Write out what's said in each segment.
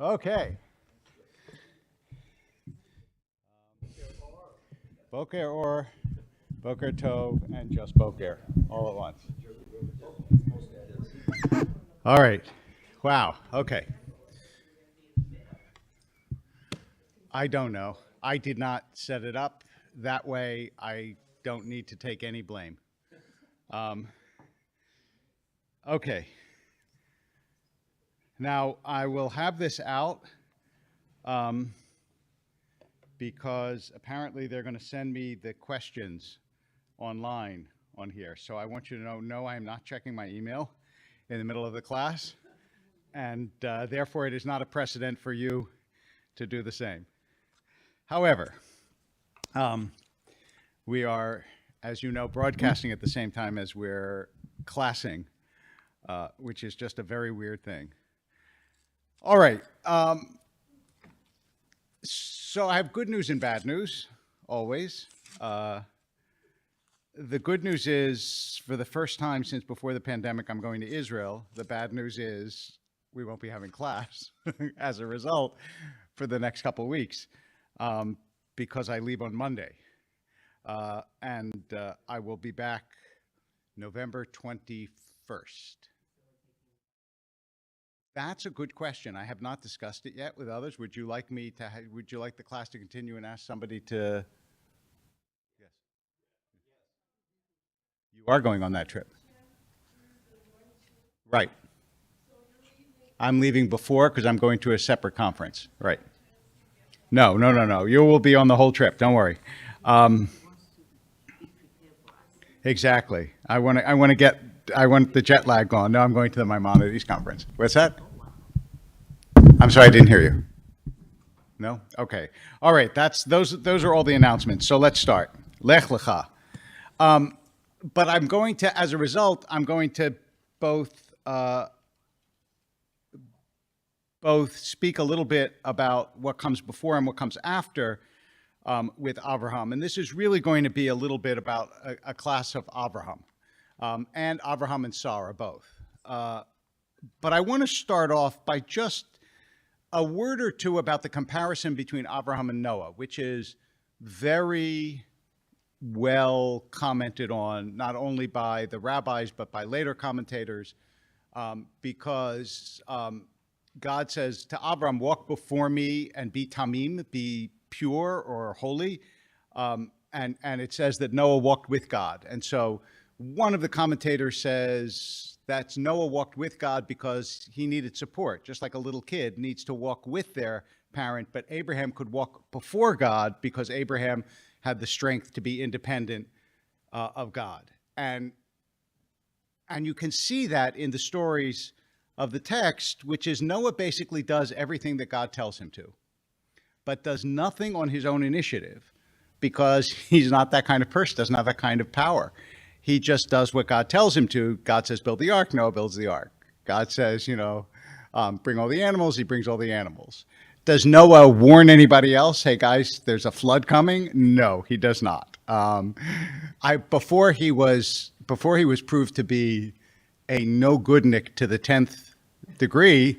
Okay. Boker or Boker Tov and just Boker all at once. All right. Wow. Okay. I don't know. I did not set it up that way. I don't need to take any blame. Okay. Now, I will have this out because apparently they're going to send me the questions online on here. So I want you to know, no, I am not checking my email in the middle of the class, and therefore it is not a precedent for you to do the same. However, we are, as you know, broadcasting at the same time as we're classing, which is just a very weird thing. All right. So I have good news and bad news, always. The good news is, for the first time since before the pandemic, I'm going to Israel. The bad news is we won't be having class as a result for the next couple of weeks because I leave on Monday. And I will be back November 21st. That's a good question. I have not discussed it yet with others. Would you like me to? Would you like the class to continue and ask somebody to? Yes. You are going on that trip, right? I'm leaving before because I'm going to a separate conference. Right. No. You will be on the whole trip. Don't worry. Exactly. I want the jet lag gone. No, I'm going to the Maimonides conference. What's that? I'm sorry, I didn't hear you. No? Okay. All right. Those are all the announcements. So let's start. Lech Lecha. But I'm going to, as a result, I'm going to both speak a little bit about what comes before and what comes after with Avraham. And this is really going to be a little bit about a class of Avraham. And Avraham and Sarah both. But I want to start off by just a word or two about the comparison between Avraham and Noah, which is very well commented on, not only by the rabbis, but by later commentators, because God says to Avraham, walk before me and be tamim, be pure or holy. And it says that Noah walked with God. And so one of the commentators says that Noah walked with God because he needed support, just like a little kid needs to walk with their parent. But Abraham could walk before God because Abraham had the strength to be independent of God. And you can see that in the stories of the text, which is Noah basically does everything that God tells him to, but does nothing on his own initiative because he's not that kind of person, doesn't have that kind of power. He just does what God tells him to. God says, build the ark. Noah builds the ark. God says, bring all the animals. He brings all the animals. Does Noah warn anybody else? Hey, guys, there's a flood coming? No, he does not. Before he was proved to be a no-goodnik to the 10th degree,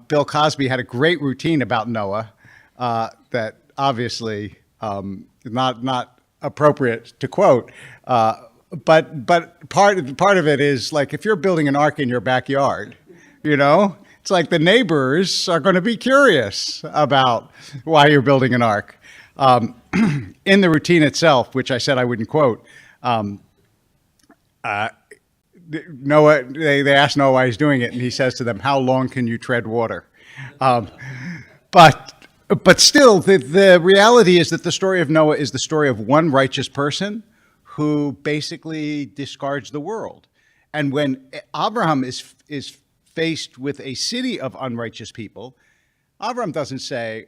Bill Cosby had a great routine about Noah that obviously not appropriate to quote. But part of it is like if you're building an ark in your backyard, it's like the neighbors are going to be curious about why you're building an ark. In the routine itself, which I said I wouldn't quote, Noah, they ask Noah why he's doing it, and he says to them, "How long can you tread water?" But still, the reality is that the story of Noah is the story of one righteous person who basically discards the world. And when Abraham is faced with a city of unrighteous people, Abraham doesn't say,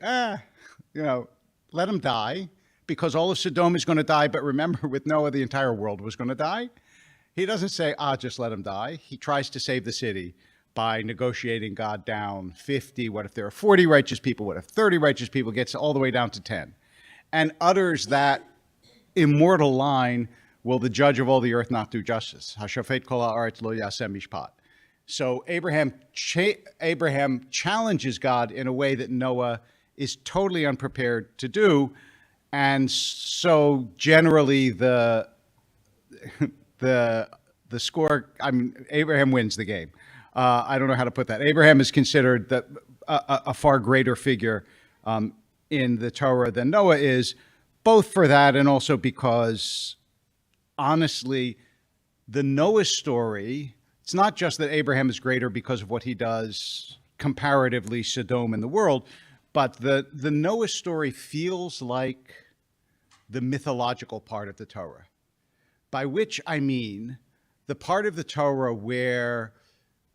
let them die, because all of Sodom is going to die. But remember, with Noah, the entire world was going to die. He doesn't say, just let them die. He tries to save the city by negotiating God down 50. What if there are 40 righteous people? What if 30 righteous people? Gets all the way down to 10. And utters that immortal line, will the judge of all the earth not do justice? Hashafet kol haaretz lo yaseh mishpat. So Abraham challenges God in a way that Noah is totally unprepared to do. And so generally the score, I mean, Abraham wins the game. I don't know how to put that. Abraham is considered a far greater figure in the Torah than Noah is, both for that and also because, honestly, the Noah story, it's not just that Abraham is greater because of what he does comparatively Sodom in the world, but the Noah story feels like the mythological part of the Torah, by which I mean the part of the Torah where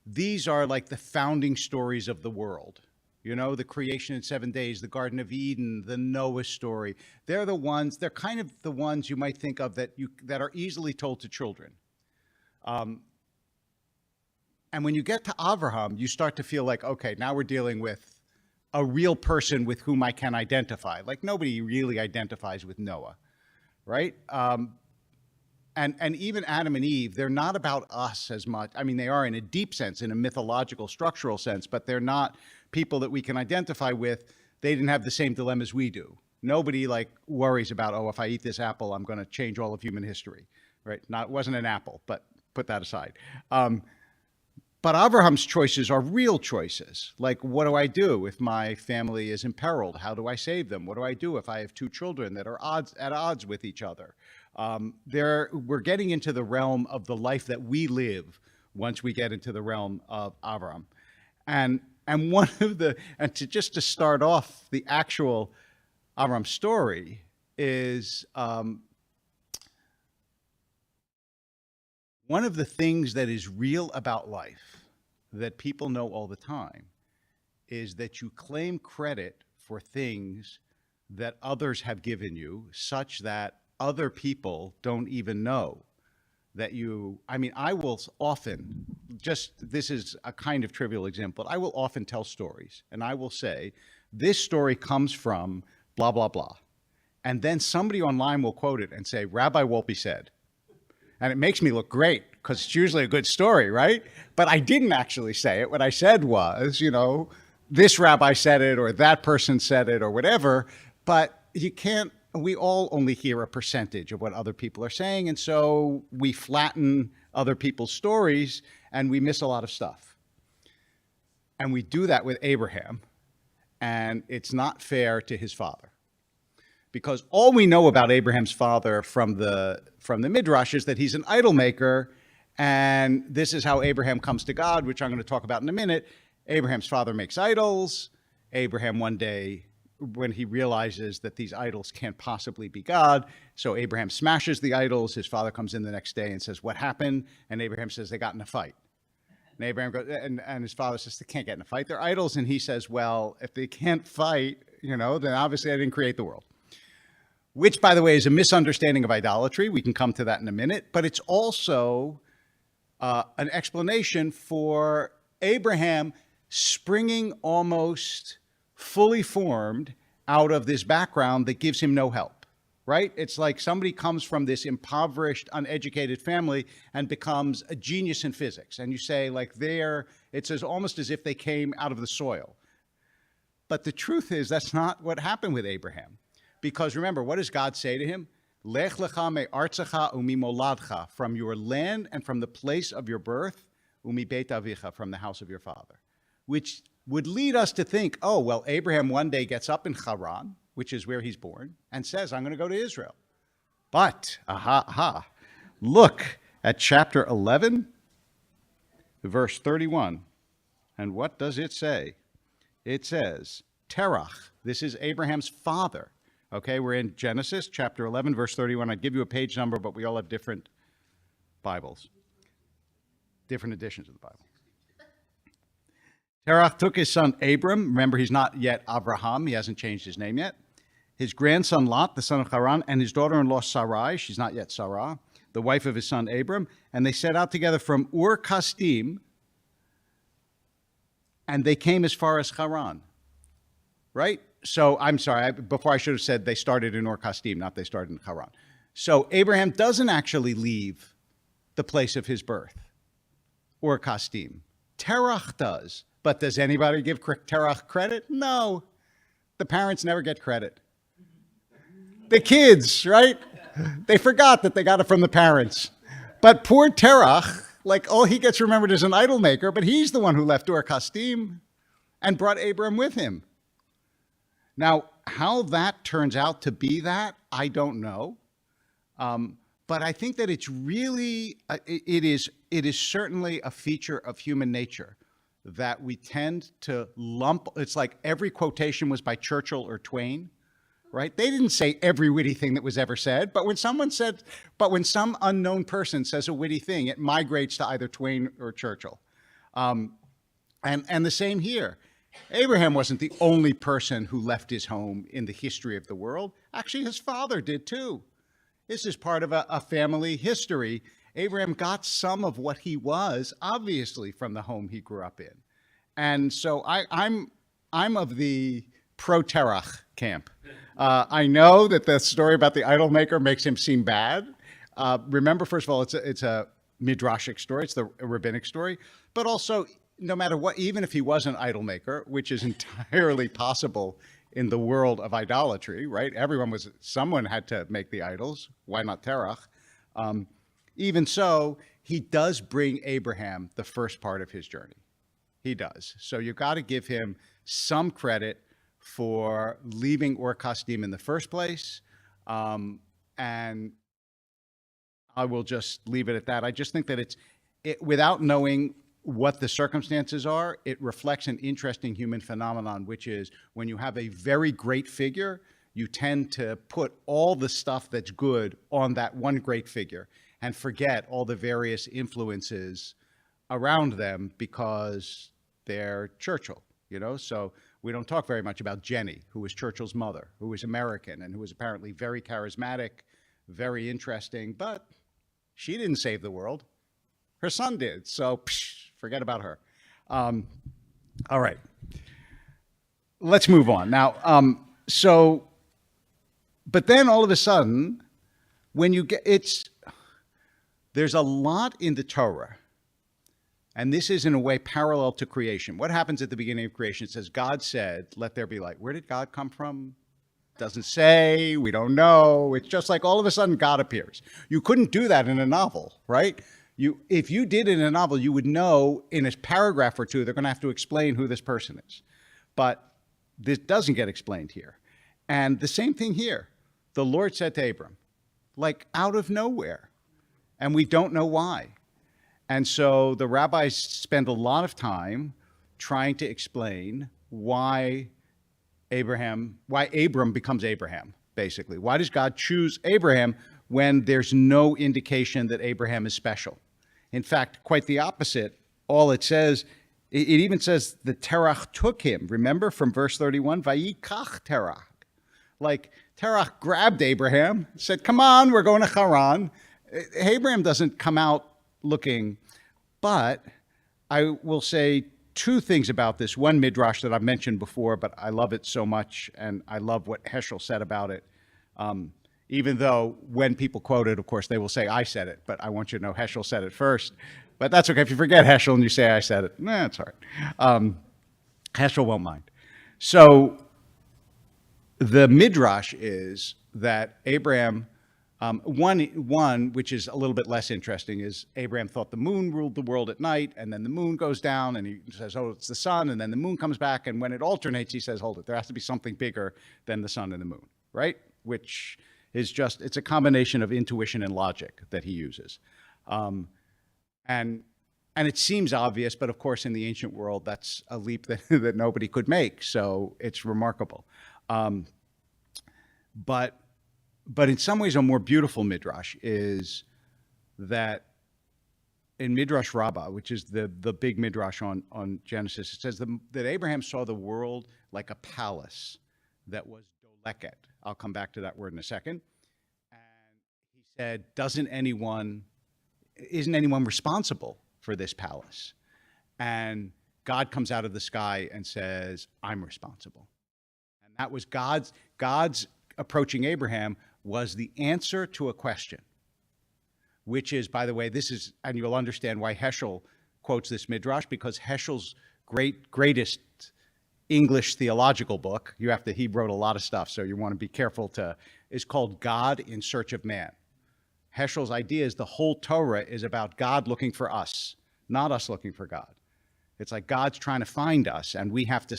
these are like the founding stories of the world. You know, the creation in 7 days, the Garden of Eden, the Noah story. They're kind of the ones you might think of that are easily told to children. And when you get to Avraham, you start to feel like, okay, now we're dealing with a real person with whom I can identify. Like nobody really identifies with Noah, right? And even Adam and Eve, they're not about us as much. I mean, they are in a deep sense, in a mythological, structural sense, but they're not people that we can identify with. They didn't have the same dilemmas we do. Nobody like worries about, oh, if I eat this apple, I'm going to change all of human history, right? It wasn't an apple, but put that aside. But Abraham's choices are real choices. Like, what do I do if my family is imperiled? How do I save them? What do I do if I have two children that are at odds with each other? We're getting into the realm of the life that we live once we get into the realm of Abraham. And to start off the actual Abraham story is one of the things that is real about life that people know all the time is that you claim credit for things that others have given you, such that other people don't even know that I will often, this is a kind of trivial example, I will often tell stories and I will say, this story comes from blah, blah, blah. And then somebody online will quote it and say, Rabbi Wolpe said. And it makes me look great because it's usually a good story, right? But I didn't actually say it. What I said was, this rabbi said it or that person said it or whatever, but we all only hear a percentage of what other people are saying. And so we flatten other people's stories and we miss a lot of stuff. And we do that with Abraham, and it's not fair to his father. Because all we know about Abraham's father from the Midrash is that he's an idol maker, and this is how Abraham comes to God, which I'm going to talk about in a minute. Abraham's father makes idols. Abraham one day, when he realizes that these idols can't possibly be God, so Abraham smashes the idols. His father comes in the next day and says, what happened? And Abraham says, they got in a fight. And Abraham goes, and his father says, they can't get in a fight. They're idols. And he says, well, if they can't fight, then obviously I didn't create the world. Which, by the way, is a misunderstanding of idolatry. We can come to that in a minute. But it's also an explanation for Abraham springing almost fully formed out of this background that gives him no help, right? It's like somebody comes from this impoverished, uneducated family and becomes a genius in physics. And you say, like, it's almost as if they came out of the soil. But the truth is, that's not what happened with Abraham. Because remember, what does God say to him? Lech lecha me artzecha umi moladcha, from your land and from the place of your birth, umi beit avicha, from the house of your father. Which would lead us to think, oh, well, Abraham one day gets up in Haran, which is where he's born, and says, I'm going to go to Israel. But, look at chapter 11, verse 31. And what does it say? It says, Terach, this is Abraham's father. Okay, we're in Genesis chapter 11, verse 31. I'd give you a page number, but we all have different Bibles, different editions of the Bible. Terach took his son Abram. Remember, he's not yet Abraham. He hasn't changed his name yet. His grandson Lot, the son of Haran, and his daughter-in-law Sarai. She's not yet Sarah, the wife of his son Abram. And they set out together from Ur-Kasdim, and they came as far as Haran, right? So I'm sorry, before I should have said they started in Ur-Kasdim, not they started in Haran. So Abraham doesn't actually leave the place of his birth, Ur-Kasdim. Terach does. But does anybody give Terach credit? No. The parents never get credit. The kids, right? They forgot that they got it from the parents. But poor Terach, like, all he gets remembered as an idol maker, but he's the one who left Ur Kasdim and brought Abram with him. Now, how that turns out to be that, I don't know. But I think that it's really, it is certainly a feature of human nature that we tend to lump. It's like every quotation was by Churchill or Twain, right? They didn't say every witty thing that was ever said, but when some unknown person says a witty thing, it migrates to either Twain or Churchill. And the same here. Abraham wasn't the only person who left his home in the history of the world. Actually, his father did too. This is part of a family history. Abraham got some of what he was, obviously, from the home he grew up in. And so I'm of the pro-Terach camp. I know that the story about the idol maker makes him seem bad. Remember, first of all, it's a midrashic story. It's a rabbinic story. But also, no matter what, even if he was an idol maker, which is entirely possible in the world of idolatry, right? Someone had to make the idols. Why not Terach? Even so, he does bring Abraham the first part of his journey. He does. So you've got to give him some credit for leaving Ur Kasdim in the first place. And I will just leave it at that. I just think that without knowing what the circumstances are, it reflects an interesting human phenomenon, which is when you have a very great figure, you tend to put all the stuff that's good on that one great figure and forget all the various influences around them because they're Churchill, So we don't talk very much about Jenny, who was Churchill's mother, who was American and who was apparently very charismatic, very interesting, but she didn't save the world. Her son did, so forget about her. All right, let's move on. Now, but then all of a sudden, when you get, there's a lot in the Torah, and this is in a way parallel to creation. What happens at the beginning of creation? It says, God said, let there be light. Where did God come from? Doesn't say, we don't know. It's just like all of a sudden God appears. You couldn't do that in a novel, right? If you did it in a novel, you would know in a paragraph or two, they're going to have to explain who this person is. But this doesn't get explained here. And the same thing here. The Lord said to Abram, like out of nowhere. And we don't know why. And so the rabbis spend a lot of time trying to explain why Abram becomes Abraham, basically. Why does God choose Abraham when there's no indication that Abraham is special? In fact, quite the opposite. All it says, it even says that Terach took him. Remember from verse 31, Vayikach Terach. Like Terach grabbed Abraham, said, come on, we're going to Haran. Abraham doesn't come out looking, but I will say two things about this. One midrash that I've mentioned before, but I love it so much, and I love what Heschel said about it. Even though when people quote it, of course, they will say, I said it, but I want you to know Heschel said it first. But that's okay. If you forget Heschel and you say I said it, it's all right. Heschel won't mind. So the midrash is that Abraham, one which is a little bit less interesting, is Abraham thought the moon ruled the world at night, and then the moon goes down, and he says, oh, it's the sun, and then the moon comes back, and when it alternates, he says, hold it, there has to be something bigger than the sun and the moon, right? Which is just, it's a combination of intuition and logic that he uses. And it seems obvious, but of course in the ancient world, that's a leap that nobody could make, so it's remarkable. But in some ways, a more beautiful midrash is that in Midrash Rabbah, which is the big midrash on Genesis, it says that Abraham saw the world like a palace that was doleket. I'll come back to that word in a second. And he said, isn't anyone responsible for this palace? And God comes out of the sky and says, I'm responsible. And that was God's approaching Abraham was the answer to a question, which is, by the way, and you'll understand why Heschel quotes this midrash because Heschel's greatest English theological book, he wrote a lot of stuff, so you want to be careful is called God in Search of Man. Heschel's idea is the whole Torah is about God looking for us, not us looking for God. It's like God's trying to find us, and we have to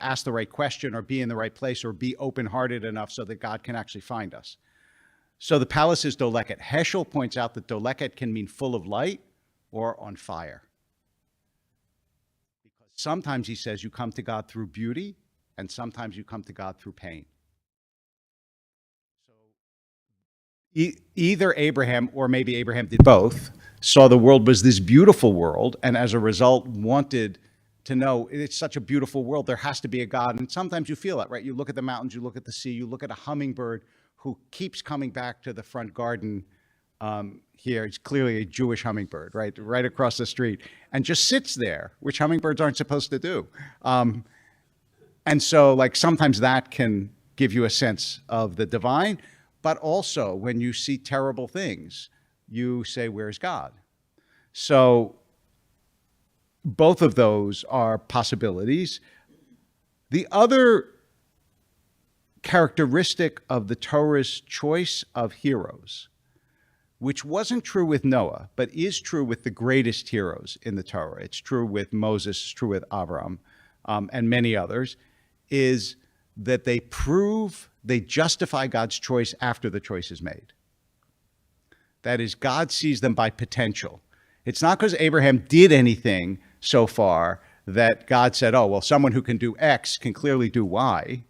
ask the right question or be in the right place or be open-hearted enough so that God can actually find us. So the palace is Doleket. Heschel points out that Doleket can mean full of light or on fire. Because sometimes he says you come to God through beauty, and sometimes you come to God through pain. So either Abraham, or maybe Abraham did both, saw the world was this beautiful world, and as a result wanted to know it's such a beautiful world, there has to be a God. And sometimes you feel that, right? You look at the mountains, you look at the sea, you look at a hummingbird who keeps coming back to the front garden here. It's clearly a Jewish hummingbird, right across the street, and just sits there, which hummingbirds aren't supposed to do. And so, like, sometimes that can give you a sense of the divine, but also when you see terrible things, you say, where's God? So both of those are possibilities. The other characteristic of the Torah's choice of heroes, which wasn't true with Noah, but is true with the greatest heroes in the Torah, it's true with Moses, it's true with Abraham, and many others, is that they justify God's choice after the choice is made. That is, God sees them by potential. It's not because Abraham did anything so far that God said, oh, well, someone who can do X can clearly do Y,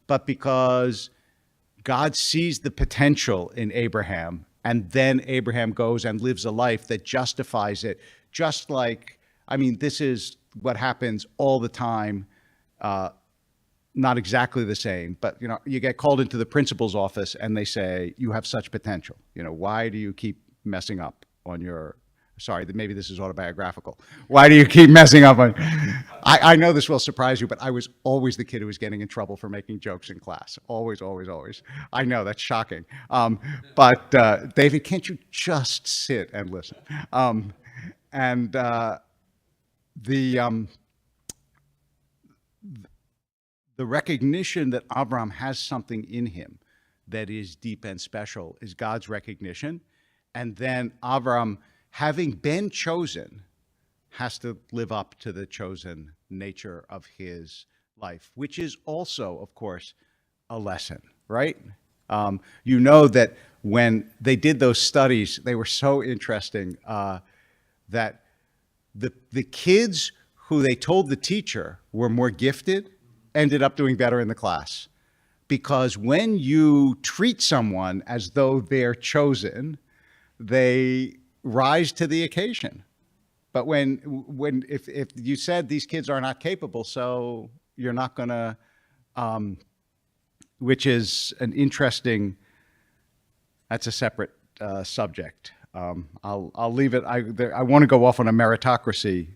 but because God sees the potential in Abraham, and then Abraham goes and lives a life that justifies it. Just like, this is what happens all the time, not exactly the same, but you get called into the principal's office and they say, you have such potential. Why do you keep messing up on your, sorry, maybe this is autobiographical. Why do you keep messing up on, I know this will surprise you, but I was always the kid who was getting in trouble for making jokes in class. Always, always, always. I know, that's shocking. But David, can't you just sit and listen? The recognition that Abraham has something in him that is deep and special is God's recognition. And then Abraham, having been chosen, has to live up to the chosen nature of his life, which is also, of course, a lesson, right? You know that when they did those studies, they were so interesting that the kids who they told the teacher were more gifted ended up doing better in the class. Because when you treat someone as though they're chosen, they rise to the occasion. But if you said these kids are not capable, so you're not gonna, which is an interesting, that's a separate subject. I'll leave it. I want to go off on a meritocracy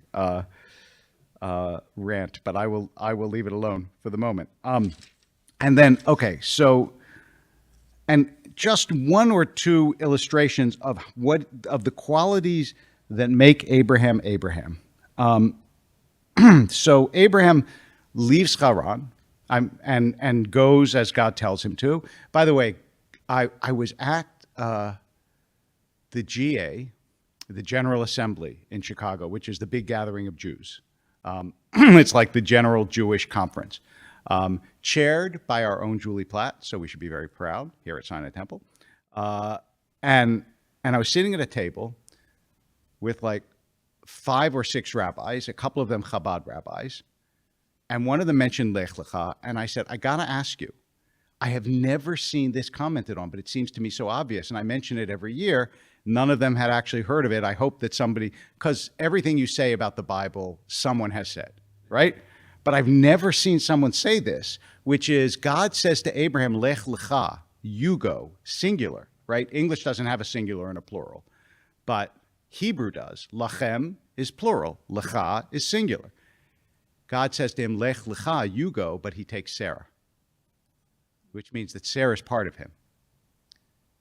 rant, but I will leave it alone for the moment. And then, okay, so, and just one or two illustrations of the qualities that make Abraham Abraham. So Abraham leaves Haran and goes as God tells him to. By the way, I was at the GA, the General Assembly in Chicago, which is the big gathering of Jews. It's like the general Jewish conference, chaired by our own Julie Platt, so we should be very proud here at Sinai Temple. And I was sitting at a table with like 5 or 6 rabbis, a couple of them Chabad rabbis, and one of them mentioned Lech Lecha, and I said, I gotta ask you, I have never seen this commented on, but it seems to me so obvious, and I mention it every year. None of them had actually heard of it. I hope that somebody, because everything you say about the Bible, someone has said, right? But I've never seen someone say this, which is God says to Abraham, Lech Lecha, you go, singular, right? English doesn't have a singular and a plural, but Hebrew does. Lachem is plural, Lecha is singular. God says to him, Lech Lecha, you go, but he takes Sarah, which means that Sarah is part of him.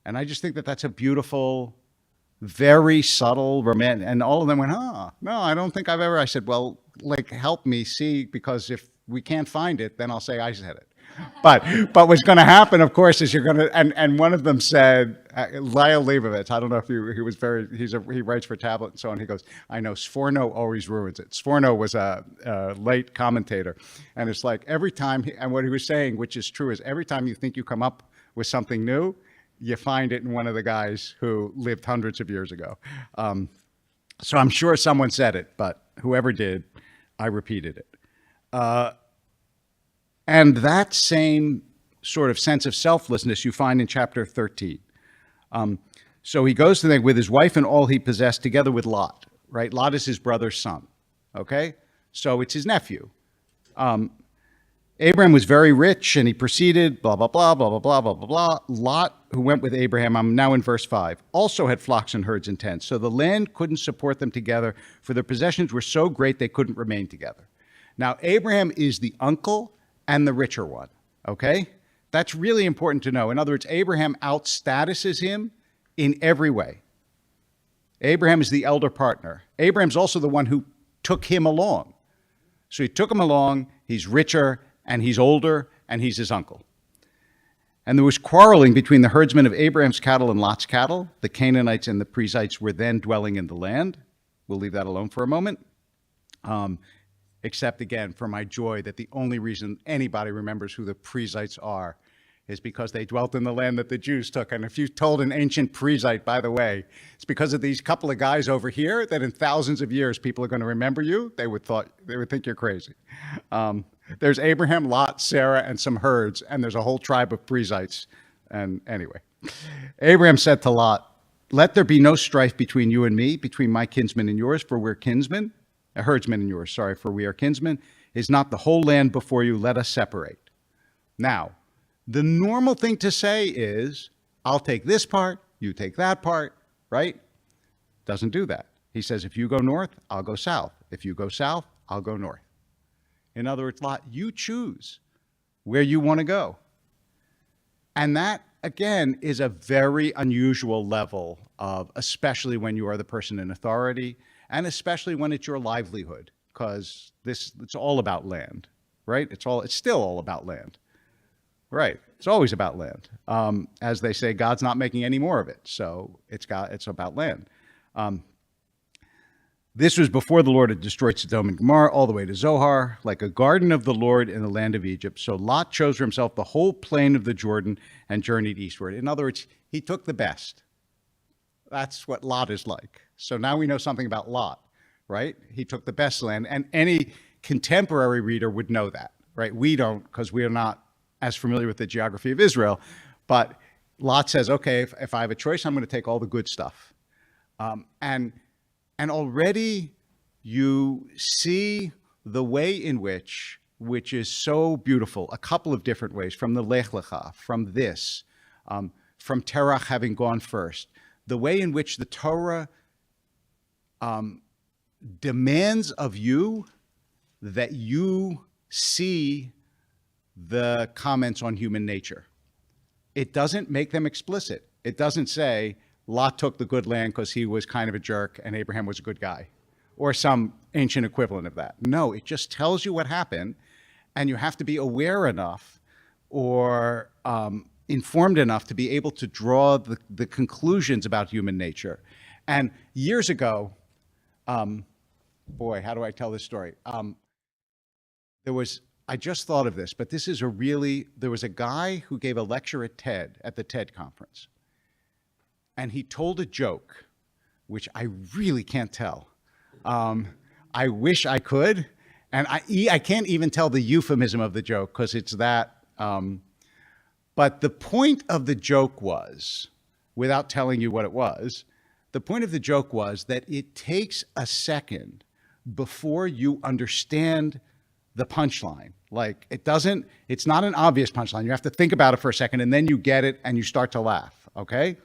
And I just think that that's a beautiful very subtle, romantic, and all of them went, "Oh, no, I don't think I've ever." I said, "Well, like, help me see, because if we can't find it, then I'll say I said it." But what's going to happen, of course, is you're going to, and one of them said, Lyle Leibovitz. I don't know if he was very, he writes for Tablet and so on. He goes, "I know Sforno always ruins it." Sforno was a late commentator, and it's like every time, and what he was saying, which is true, is every time you think you come up with something new, you find it in one of the guys who lived hundreds of years ago. So I'm sure someone said it, but whoever did, I repeated it. And that same sort of sense of selflessness you find in chapter 13. So he goes to with his wife and all he possessed, together with Lot, right? Lot is his brother's son, okay? So it's his nephew. Abraham was very rich, and he proceeded, blah, blah, blah, blah, blah, blah, blah, blah, blah. Lot, who went with Abraham, I'm now in verse 5, also had flocks and herds and tents. So the land couldn't support them together, for their possessions were so great they couldn't remain together. Now, Abraham is the uncle and the richer one, okay? That's really important to know. In other words, Abraham outstatuses him in every way. Abraham is the elder partner. Abraham's also the one who took him along. So he took him along, he's richer, and he's older, and he's his uncle. And there was quarreling between the herdsmen of Abraham's cattle and Lot's cattle. The Canaanites and the Perizzites were then dwelling in the land. We'll leave that alone for a moment. Except, again, for my joy, that the only reason anybody remembers who the Perizzites are is because they dwelt in the land that the Jews took. And if you told an ancient Perizzite, by the way, it's because of these couple of guys over here that in thousands of years people are going to remember you, they would think you're crazy. There's Abraham, Lot, Sarah, and some herds, and there's a whole tribe of Perizzites. And anyway, Abraham said to Lot, "Let there be no strife between you and me, between my kinsmen and yours, for we're kinsmen. A herdsman and yours, sorry, for we are kinsmen. Is not the whole land before you? Let us separate." Now, the normal thing to say is, I'll take this part, you take that part, right? Doesn't do that. He says, if you go north, I'll go south. If you go south, I'll go north. In other words, Lot, you choose where you want to go. And that, again, is a very unusual level of, especially when you are the person in authority, and especially when it's your livelihood, because it's all about land, right? It's still all about land, right? It's always about land. As they say, God's not making any more of it, so it's about land. This was before the Lord had destroyed Sodom and Gomorrah all the way to Zoar, like a garden of the Lord in the land of Egypt. So Lot chose for himself the whole plain of the Jordan and journeyed eastward. In other words, he took the best. That's what Lot is like. So now we know something about Lot, right? He took the best land, and any contemporary reader would know that, right? We don't, because we are not as familiar with the geography of Israel. But Lot says, okay, if I have a choice, I'm going to take all the good stuff. And already you see the way in which is so beautiful, a couple of different ways, from the Lech Lecha, from this, from Terach having gone first, the way in which the Torah demands of you that you see the comments on human nature. It doesn't make them explicit. It doesn't say, Lot took the good land because he was kind of a jerk and Abraham was a good guy, or some ancient equivalent of that. No, it just tells you what happened, and you have to be aware enough or informed enough to be able to draw the conclusions about human nature. And years ago, boy, how do I tell this story? I just thought of this, but there was a guy who gave a lecture at the TED conference. And he told a joke, which I really can't tell. I wish I could. And I can't even tell the euphemism of the joke because it's that. But the point of the joke was, without telling you what it was, the point of the joke was that it takes a second before you understand the punchline. Like, it's not an obvious punchline. You have to think about it for a second, and then you get it and you start to laugh, okay?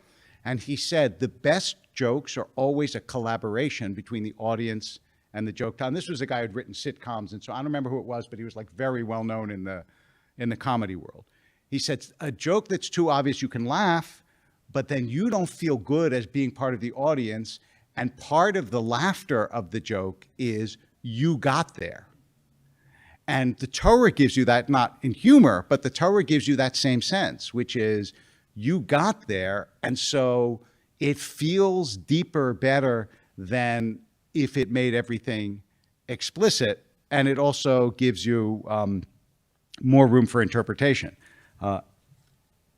And he said the best jokes are always a collaboration between the audience and the joke. And this was a guy who'd written sitcoms, and so I don't remember who it was, but he was like very well known in the comedy world. He said, a joke that's too obvious, you can laugh, but then you don't feel good as being part of the audience. And part of the laughter of the joke is you got there. And the Torah gives you that, not in humor, but the Torah gives you that same sense, which is you got there. And so it feels deeper, better than if it made everything explicit. And it also gives you more room for interpretation.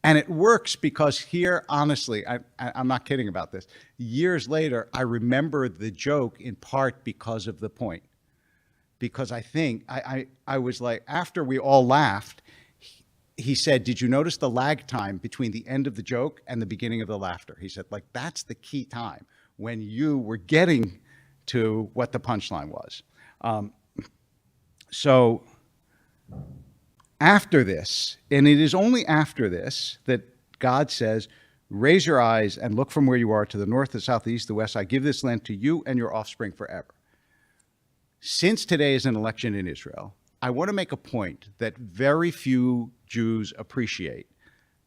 And it works because here, honestly, I'm not kidding about this. Years later, I remember the joke in part because of the point. Because I think, I was like, after we all laughed, he said, did you notice the lag time between the end of the joke and the beginning of the laughter? He said, like, that's the key time when you were getting to what the punchline was. So after this, and it is only after this that God says, raise your eyes and look from where you are to the north, the south, the east, the west. I give this land to you and your offspring forever. Since today is an election in Israel, I want to make a point that very few Jews appreciate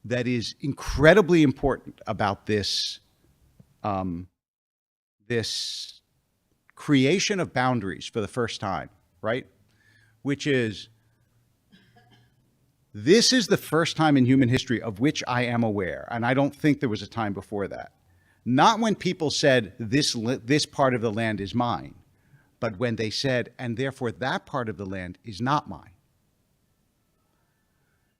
that is incredibly important about this, this creation of boundaries for the first time, right? Which is, this is the first time in human history of which I am aware, and I don't think there was a time before that. Not when people said, this part of the land is mine, but when they said, and therefore that part of the land is not mine.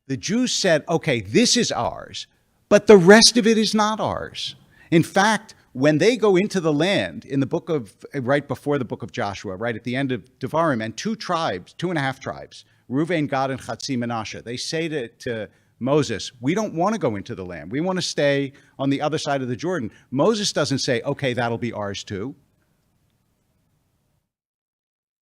The Jews said, okay, this is ours, but the rest of it is not ours. In fact, when they go into the land in the book of, right before the book of Joshua, right at the end of Devarim, and 2.5 tribes, Reuven, Gad, and Chatzi Menashe, they say to Moses, we don't want to go into the land. We want to stay on the other side of the Jordan. Moses doesn't say, okay, that'll be ours too.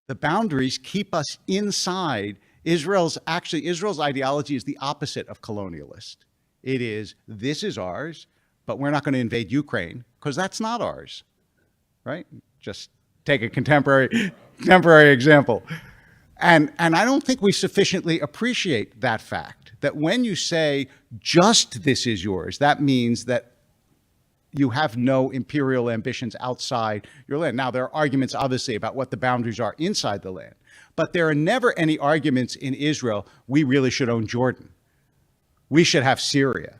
The boundaries keep us inside. Israel's ideology is the opposite of colonialist. It is, this is ours, but we're not going to invade Ukraine because that's not ours, right? Just take a contemporary example. And I don't think we sufficiently appreciate that fact, that when you say just this is yours, that means that you have no imperial ambitions outside your land. Now, there are arguments, obviously, about what the boundaries are inside the land, but there are never any arguments in Israel, we really should own Jordan. We should have Syria.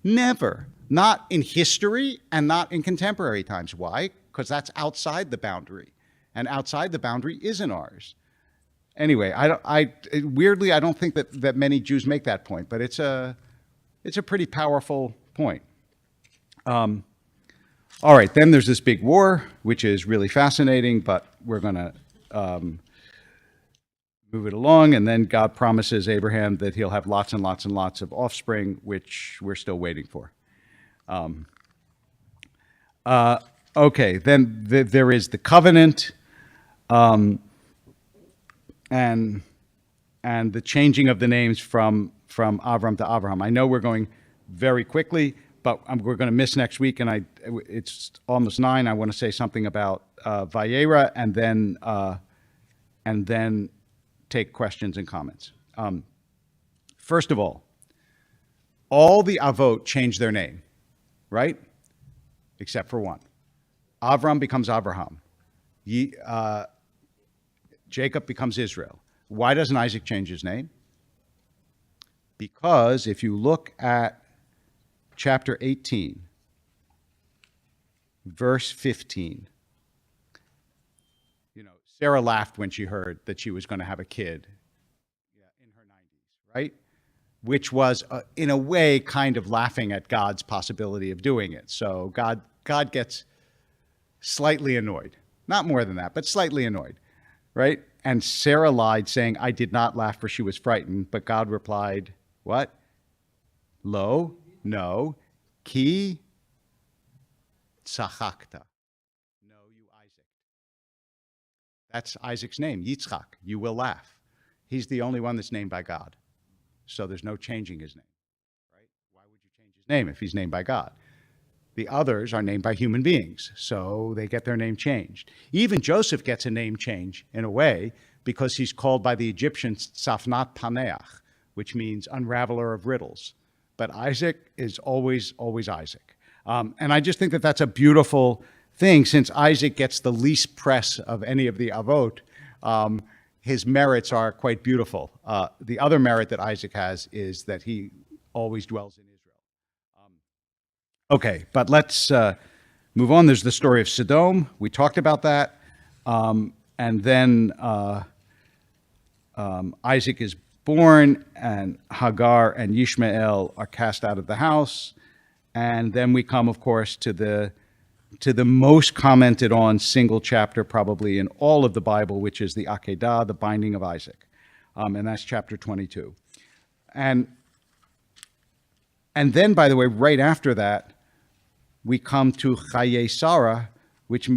Never. Not in history and not in contemporary times. Why? Because that's outside the boundary, and outside the boundary isn't ours. Anyway, weirdly, I don't think that many Jews make that point, but it's a pretty powerful point. All right, then there's this big war, which is really fascinating, but we're going to move it along. And then God promises Abraham that he'll have lots and lots and lots of offspring, which we're still waiting for. Okay, then there is the covenant, and the changing of the names from Avram to Abraham. I know we're going very quickly, but we're going to miss next week, and it's almost 9. I want to say something about Vayera, and then take questions and comments. First of all the Avot change their name, right? Except for one. Avram becomes Abraham. Jacob becomes Israel. Why doesn't Isaac change his name? Because if you look at chapter 18, verse 15, Sarah laughed when she heard that she was going to have a kid in her 90s, right? Which was, in a way, kind of laughing at God's possibility of doing it. So God gets slightly annoyed. Not more than that, but slightly annoyed, right? And Sarah lied, saying, I did not laugh, for she was frightened. But God replied, what? Lo, no, ki tzachakta. No, you Isaac. That's Isaac's name, Yitzchak. You will laugh. He's the only one that's named by God. So there's no changing his name, right? Why would you change his name if he's named by God? The others are named by human beings, so they get their name changed. Even Joseph gets a name change, in a way, because he's called by the Egyptians Safnat Paneach, which means unraveler of riddles. but Isaac is always, always Isaac. And I just think that that's a beautiful thing, since Isaac gets the least press of any of the Avot. His merits are quite beautiful. The other merit that Isaac has is that he always dwells in Israel. Okay, but let's move on. There's the story of Sodom. We talked about that. And then Isaac is born, and Hagar and Yishmael are cast out of the house. And then we come, of course, to the most commented on single chapter probably in all of the Bible, which is the Akedah, the binding of Isaac. And that's chapter 22. And then, by the way, right after that, we come to Chaye Sarah, which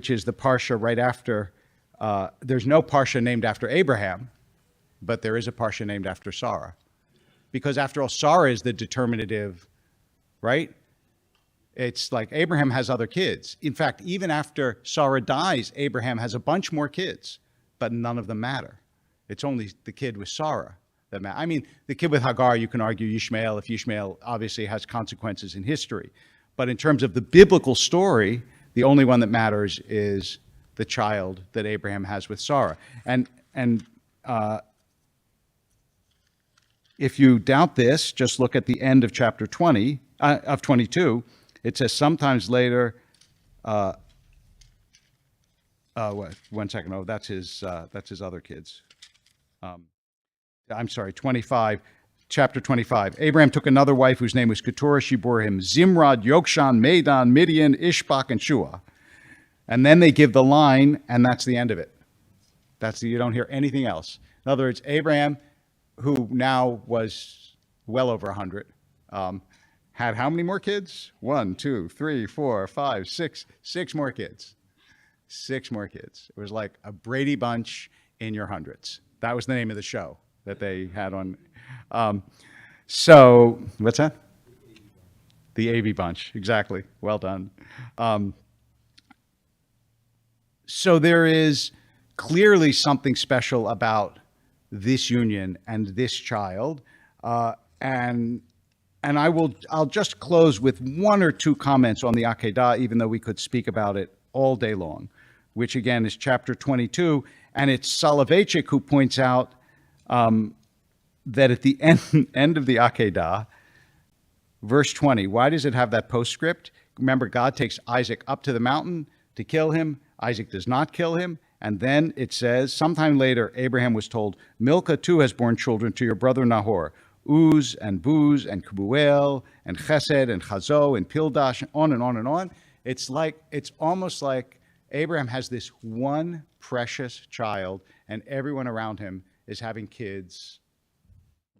is the parsha right after. There's no parsha named after Abraham, but there is a parsha named after Sarah. Because after all, Sarah is the determinative, right? It's like Abraham has other kids. In fact, even after Sarah dies, Abraham has a bunch more kids, but none of them matter. It's only the kid with Sarah that matters. I mean, the kid with Hagar, you can argue Yishmael, if Yishmael obviously has consequences in history. But in terms of the biblical story, the only one that matters is the child that Abraham has with Sarah. And if you doubt this, just look at the end of chapter 20, of 22. It says sometimes later, one second, oh, that's his other kids. I'm sorry, 25, chapter 25. Abraham took another wife whose name was Keturah. She bore him Zimrad, Yokshan, Medan, Midian, Ishbak, and Shua. And then they give the line, and that's the end of it. You don't hear anything else. In other words, Abraham, who now was well over 100, had how many more kids? 1, 2, 3, 4, 5, 6 more kids. 6 more kids. It was like a Brady Bunch in your hundreds. That was the name of the show that they had on. So, what's that? The AV Bunch, exactly. Well done. So there is clearly something special about this union and this child, and I'll just close with 1 or 2 comments on the Akedah, even though we could speak about it all day long, which again is chapter 22, and it's Soloveitchik who points out that at the end of the Akedah, verse 20, why does it have that postscript? Remember, God takes Isaac up to the mountain to kill him. Isaac does not kill him. And then it says, sometime later, Abraham was told, Milcah too has borne children to your brother Nahor, Uz and Buz and Kebuel and Chesed and Chazo and Pildash, on and on and on. It's almost like Abraham has this one precious child, and everyone around him is having kids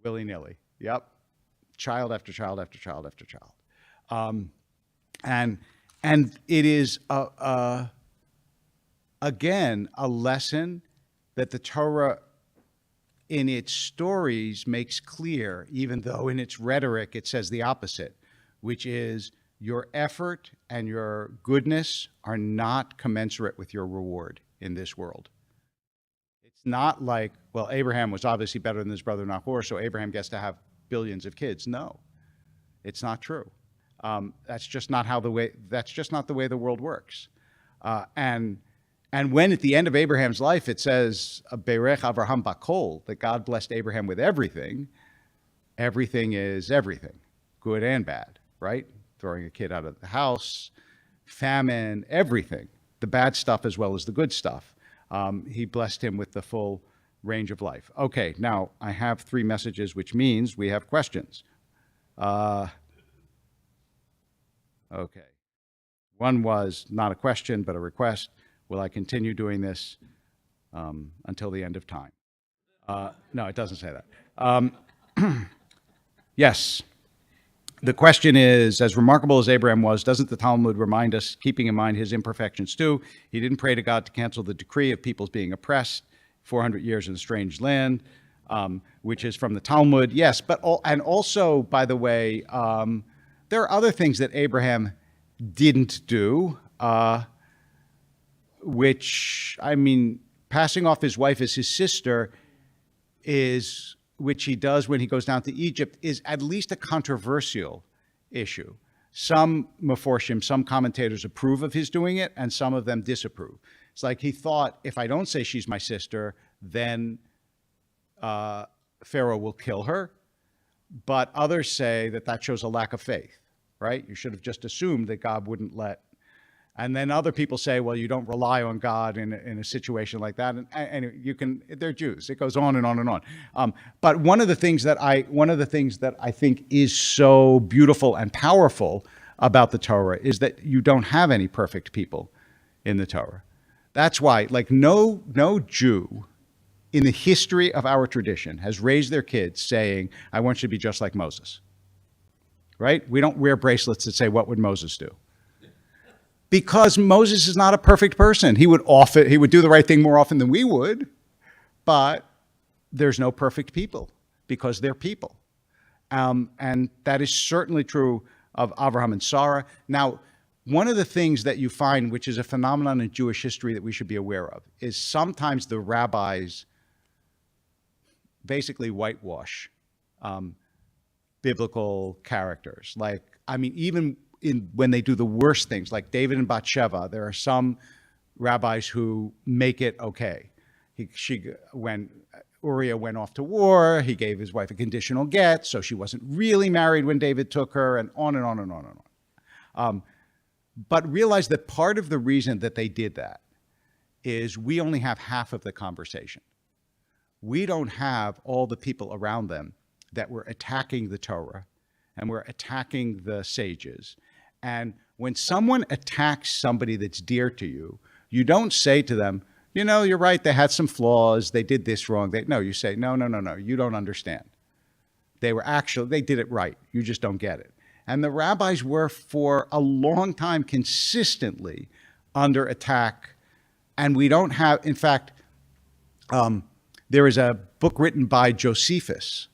willy-nilly. Yep. Child after child after child after child. And it is, again, a lesson that the Torah in its stories makes clear, even though in its rhetoric it says the opposite, which is your effort and your goodness are not commensurate with your reward in this world. It's not like, well, Abraham was obviously better than his brother Nahor, so Abraham gets to have billions of kids. No, it's not true. That's just not the way the world works. And when at the end of Abraham's life it says, Berech Avraham Bakol, that God blessed Abraham with everything, everything is everything, good and bad, right? Throwing a kid out of the house, famine, everything, the bad stuff as well as the good stuff. He blessed him with the full range of life. Okay, now I have 3 messages, which means we have questions. Okay. One was not a question, but a request. Will I continue doing this until the end of time? No, it doesn't say that. Yes. The question is, as remarkable as Abraham was, doesn't the Talmud remind us, keeping in mind his imperfections too, he didn't pray to God to cancel the decree of peoples being oppressed 400 years in a strange land, which is from the Talmud. Yes, but also, by the way, there are other things that Abraham didn't do, which, I mean, passing off his wife as his sister is which he does when he goes down to Egypt, is at least a controversial issue. Some Meforshim, some commentators approve of his doing it, and some of them disapprove. It's like he thought, if I don't say she's my sister, then Pharaoh will kill her. But others say that that shows a lack of faith, right? You should have just assumed that God wouldn't let. And then other people say, well, you don't rely on God in a situation like that. And you can, they're Jews. It goes on and on and on. But one of the things that I think is so beautiful and powerful about the Torah is that you don't have any perfect people in the Torah. That's why, like, no Jew in the history of our tradition has raised their kids saying, I want you to be just like Moses. Right? We don't wear bracelets that say, what would Moses do? Because Moses is not a perfect person. He would do the right thing more often than we would, but there's no perfect people because they're people. And that is certainly true of Abraham and Sarah. Now, one of the things that you find, which is a phenomenon in Jewish history that we should be aware of, is sometimes the rabbis basically whitewash biblical characters. Like, I mean, even when they do the worst things, like David and Bathsheba, there are some rabbis who make it okay. When Uriah went off to war, he gave his wife a conditional get, so she wasn't really married when David took her, and on and on and on and on. But realize that part of the reason that they did that is we only have half of the conversation. We don't have all the people around them that were attacking the Torah and were attacking the sages. And when someone attacks somebody that's dear to you, you don't say to them, you know, you're right, they had some flaws, they did this wrong. No, you say, no, you don't understand. They did it right. You just don't get it. And the rabbis were for a long time consistently under attack. And we don't have, in fact, there is a book written by Josephus,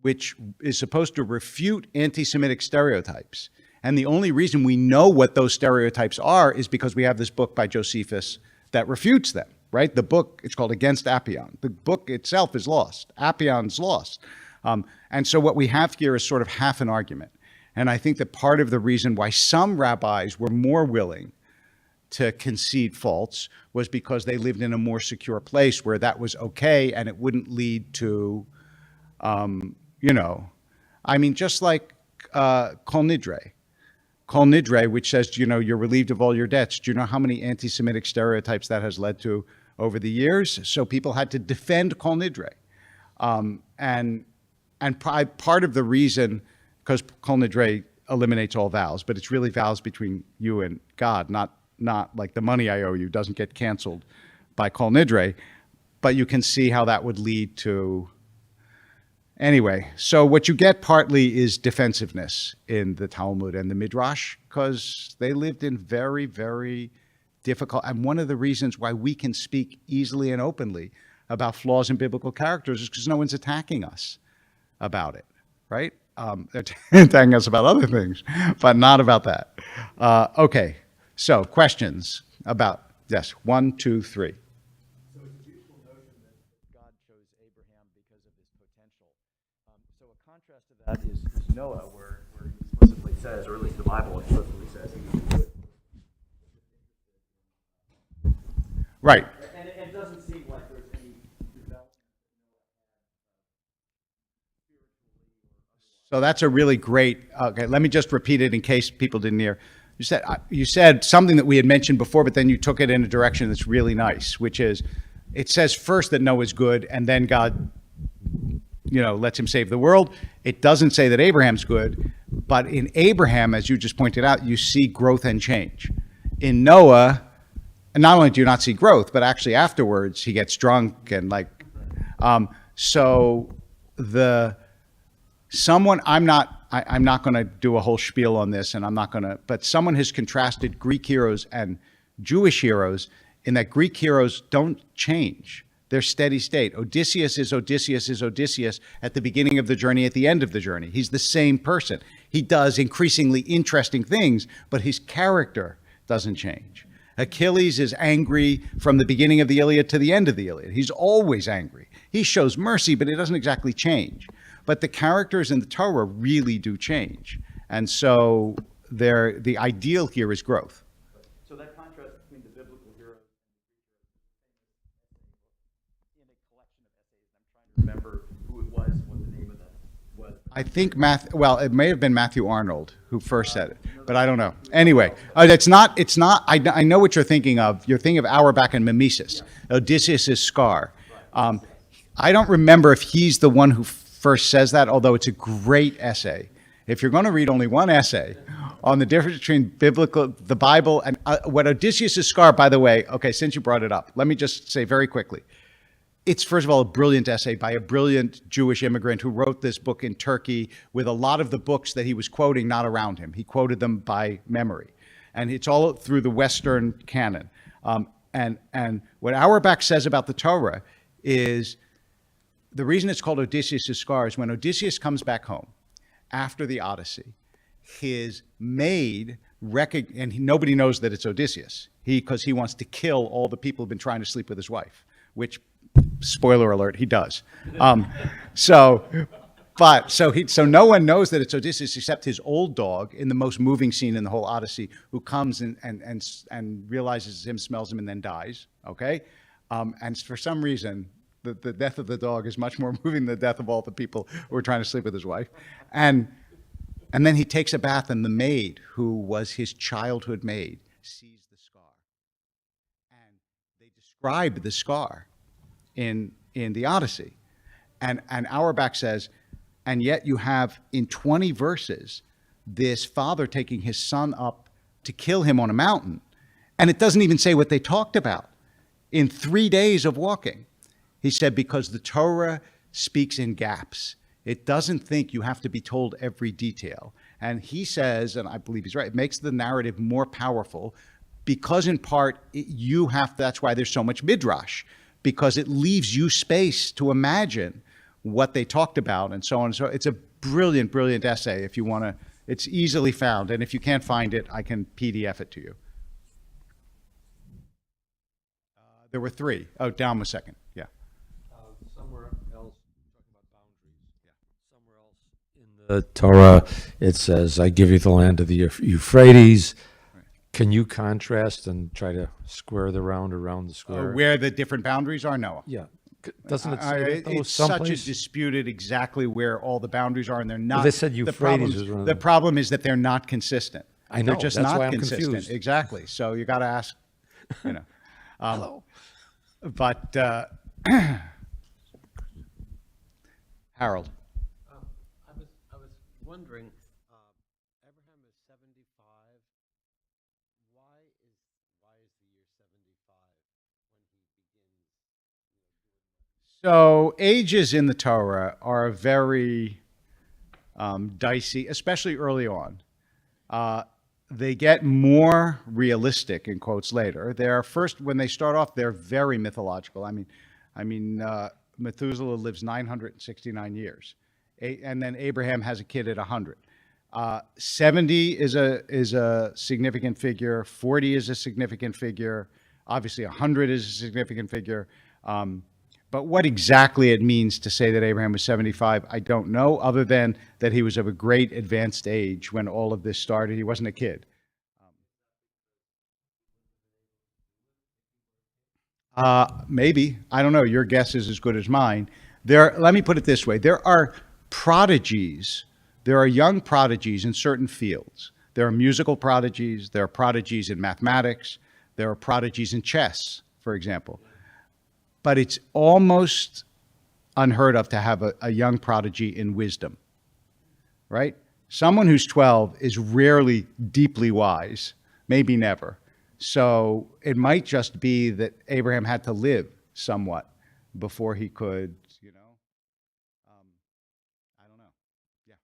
which is supposed to refute anti-Semitic stereotypes. And the only reason we know what those stereotypes are is because we have this book by Josephus that refutes them, right? The book, it's called Against Apion. The book itself is lost. Apion's lost. And so what we have here is sort of half an argument. And I think that part of the reason why some rabbis were more willing to concede faults was because they lived in a more secure place where that was okay and it wouldn't lead to, just like Kol Nidre. Kol Nidre, which says, you're relieved of all your debts. Do you know how many anti-Semitic stereotypes that has led to over the years? So people had to defend Kol Nidre. And part of the reason, because Kol Nidre eliminates all vows, but it's really vows between you and God, not like the money I owe you doesn't get canceled by Kol Nidre. But you can see how that would lead to. Anyway, so what you get partly is defensiveness in the Talmud and the Midrash, because they lived in very, very difficult. And one of the reasons why we can speak easily and openly about flaws in biblical characters is because no one's attacking us about it, right? They're attacking us about other things, but not about that. Okay, so questions about, yes, 1, 2, 3. So it's a beautiful notion that God chose Abraham because of his potential. So a contrast to that is Noah, where he explicitly says, or at least the Bible explicitly says, he was good. Right. And it doesn't seem like there's any development. So that's a really great, okay, let me just repeat it in case people didn't hear. You said something that we had mentioned before, but then you took it in a direction that's really nice, which is, it says first that Noah's good, and then God, lets him save the world. It doesn't say that Abraham's good, but in Abraham, as you just pointed out, you see growth and change. In Noah, not only do you not see growth, but actually afterwards, he gets drunk and I'm not going to do a whole spiel on this, and but someone has contrasted Greek heroes and Jewish heroes in that Greek heroes don't change. They're steady state. Odysseus is Odysseus at the beginning of the journey, at the end of the journey. He's the same person. He does increasingly interesting things, but his character doesn't change. Achilles is angry from the beginning of the Iliad to the end of the Iliad. He's always angry. He shows mercy, but it doesn't exactly change. But the characters in the Torah really do change. And so the ideal here is growth. So that contrast between the biblical heroes in a collection of essays, I'm trying to remember who it was, what the name of that was. I think it may have been Matthew Arnold who first said it, but I don't know. Anyway, it's not, I know what you're thinking of. You're thinking of Auerbach and Mimesis, Odysseus' scar. I don't remember if he's the one who first says that, although it's a great essay. If you're going to read only one essay on the difference between the Bible, and what Odysseus' scar, by the way, okay, since you brought it up, let me just say very quickly. It's, first of all, a brilliant essay by a brilliant Jewish immigrant who wrote this book in Turkey with a lot of the books that he was quoting not around him. He quoted them by memory. And it's all through the Western canon. And what Auerbach says about the Torah is the reason it's called Odysseus' scar is when Odysseus comes back home after the Odyssey, his maid, nobody knows that it's Odysseus, because he wants to kill all the people who've been trying to sleep with his wife, which, spoiler alert, he does. So no one knows that it's Odysseus except his old dog in the most moving scene in the whole Odyssey, who comes and realizes him, smells him, and then dies. Okay, and for some reason, the death of the dog is much more moving than the death of all the people who were trying to sleep with his wife. And then he takes a bath, and the maid, who was his childhood maid, sees the scar. And they describe the scar in the Odyssey. And Auerbach says, and yet you have in 20 verses this father taking his son up to kill him on a mountain. And it doesn't even say what they talked about in 3 days of walking. He said, because the Torah speaks in gaps. It doesn't think you have to be told every detail. And he says, and I believe he's right, it makes the narrative more powerful because in part that's why there's so much midrash, because it leaves you space to imagine what they talked about and so on. So it's a brilliant, brilliant essay if you want to. It's easily found. And if you can't find it, I can PDF it to you. There were 3. Oh, down a second. Yeah. Somewhere else, talking about boundaries. Yeah. Somewhere else in the Torah, it says, I give you the land of the Euphrates. Right. Can you contrast and try to square the round around the square? Where the different boundaries are? No. Yeah. Doesn't it say it's such a disputed exactly where all the boundaries are, and they're not. Well, they said Euphrates is one of them. The problem is that they're not consistent. I know. They're just that's not why I'm consistent. Confused. Exactly. So you got to ask, Hello. But Harold. I was wondering, Abraham is 75. Why is the year 75 when he begins? So ages in the Torah are very dicey, especially early on. They get more realistic in quotes later. They're first when they start off, they're very mythological. I mean, Methuselah lives 969 years, and then Abraham has a kid at 100. 70 is a significant figure. 40 is a significant figure. Obviously, 100 is a significant figure. But what exactly it means to say that Abraham was 75, I don't know, other than that he was of a great advanced age when all of this started. He wasn't a kid. Maybe. I don't know. Your guess is as good as mine. Let me put it this way. There are prodigies. There are young prodigies in certain fields. There are musical prodigies. There are prodigies in mathematics. There are prodigies in chess, for example. But it's almost unheard of to have a young prodigy in wisdom, right? Someone who's 12 is rarely deeply wise, maybe never. So it might just be that Abraham had to live somewhat before he could, I don't know. Yeah.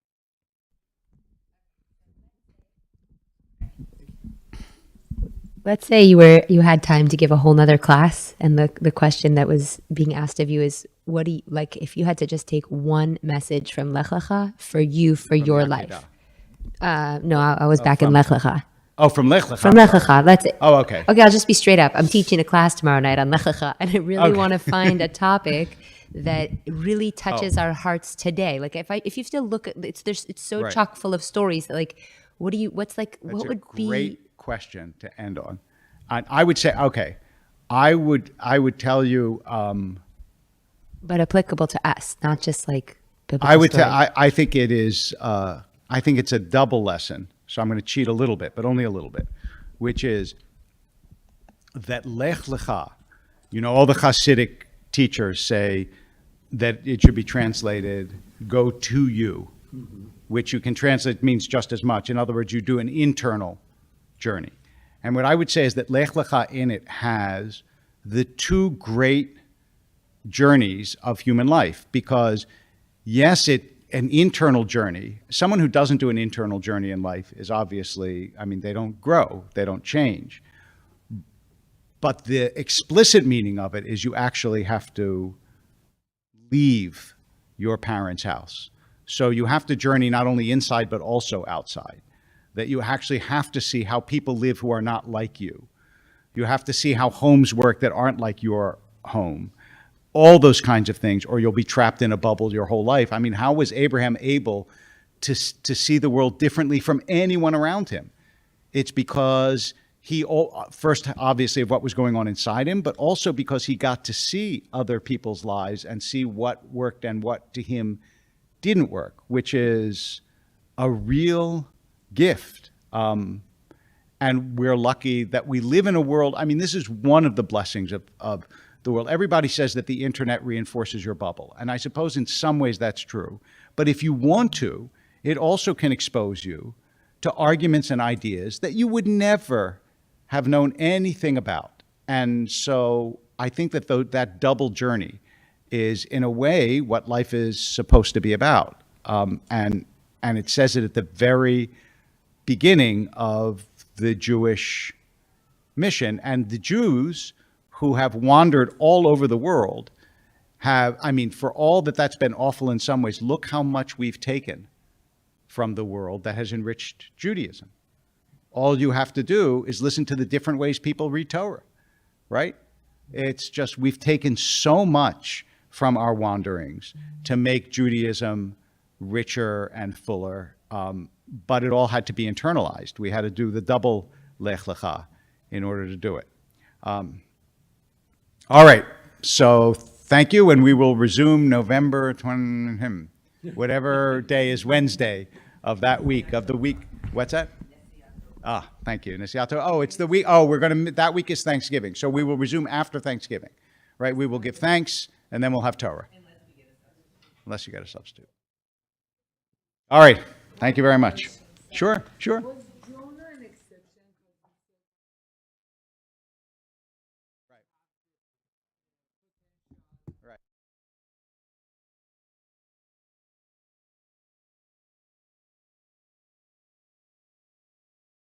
Let's say you had time to give a whole nother class, and the question that was being asked of you is, what do you like if you had to just take one message from Lech Lecha for you for your life? No, I was back in Lech Lecha. Oh, from Lech Lecha. From Lech Lecha. Let's. Oh, okay. Okay, I'll just be straight up. I'm teaching a class tomorrow night on Lech Lecha, and I really Okay. want to find a topic that really Oh. touches our hearts today. Like if you still look at it's so Right. chock full of stories that like what's like That's what a would great be question to end on. I would say, okay, I would tell you, but applicable to us, not just like biblical I would stories. tell, I think it is, I think it's a double lesson. So I'm going to cheat a little bit, but only a little bit, which is that Lech Lecha, all the Hasidic teachers say that it should be translated, go to you, which you can translate means just as much. In other words, you do an internal journey. And what I would say is that Lech Lecha in it has the two great journeys of human life, because yes, an internal journey, someone who doesn't do an internal journey in life is obviously, they don't grow, they don't change. But the explicit meaning of it is you actually have to leave your parents' house. So you have to journey not only inside, but also outside. That you actually have to see how people live who are not like you. You have to see how homes work that aren't like your home. All those kinds of things, or you'll be trapped in a bubble your whole life. How was Abraham able to see the world differently from anyone around him? It's because first, obviously, of what was going on inside him, but also because he got to see other people's lives and see what worked and what to him didn't work, which is a real gift. And we're lucky that we live in a world. This is one of the blessings of the world. Everybody says that the internet reinforces your bubble. And I suppose in some ways that's true. But if you want to, it also can expose you to arguments and ideas that you would never have known anything about. And so I think that that double journey is, in a way, what life is supposed to be about. And it says it at the very beginning of the Jewish mission. And the Jews who have wandered all over the world have, for all that's been awful in some ways, look how much we've taken from the world that has enriched Judaism. All you have to do is listen to the different ways people read Torah, right? It's just, we've taken so much from our wanderings to make Judaism richer and fuller, but it all had to be internalized. We had to do the double Lech Lecha in order to do it. All right, so thank you, and we will resume November 20, whatever day is Wednesday of that week, of the week. What's that? Thank you. Nesiato. Oh, it's the week. Oh, that week is Thanksgiving. So we will resume after Thanksgiving, right? We will give thanks, and then we'll have Torah. Unless you get a substitute. All right. Thank you very much. Sure.